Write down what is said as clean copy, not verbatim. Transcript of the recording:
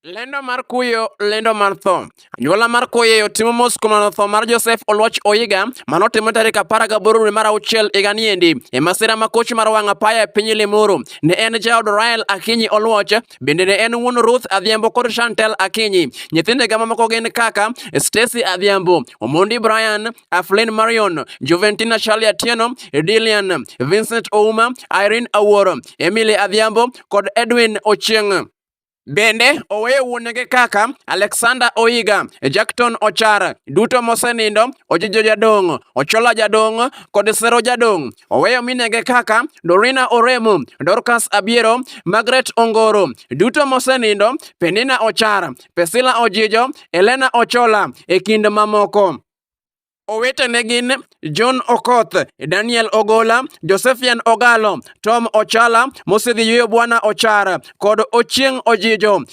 Lendo mar kuyo, lendo mar tho. Anyuola mar Koyeyo timo mos kuom lando tho mar Joseph Oluoch Oyiga manotimo tarik 18 dwe mar auchiel higa niendi e masira makoch mar wang' apaya e piny Limuru. Ne en jaod Rael Akinyi Oluoch, bende ne en wuon Ruth Adhiambo kod Chantel Akinyi. Nyithindega mamoko gin kaka Stacy Adhiambo, Omondi Brian, Aflin Marion, Juventina Charlie Atieno, Dilian, Vincent Ouma, Irene Awuoro, Emily Adhiambo kod Edwin Ochieng'. Bende oweyo wuonege kaka Alexander Oyiga, Jackton Ochara, duto mosenindo, Ojijo Jadong, Ochola Jadong kod Sero Jadong. Oweyo minege kaka Dorina Oremo, Dorcas Abiero, Margaret Ongoro, duto mosenindo, Penina Ochara, Pesila Ojijo, Elena Ochola e kind mamoko. Owetene gin John Okoth, Daniel Ogola, Josephian Ogalo, Tom Ochala, mosedhi yweyo Bwana Ochara kod Ochieng' Ojijo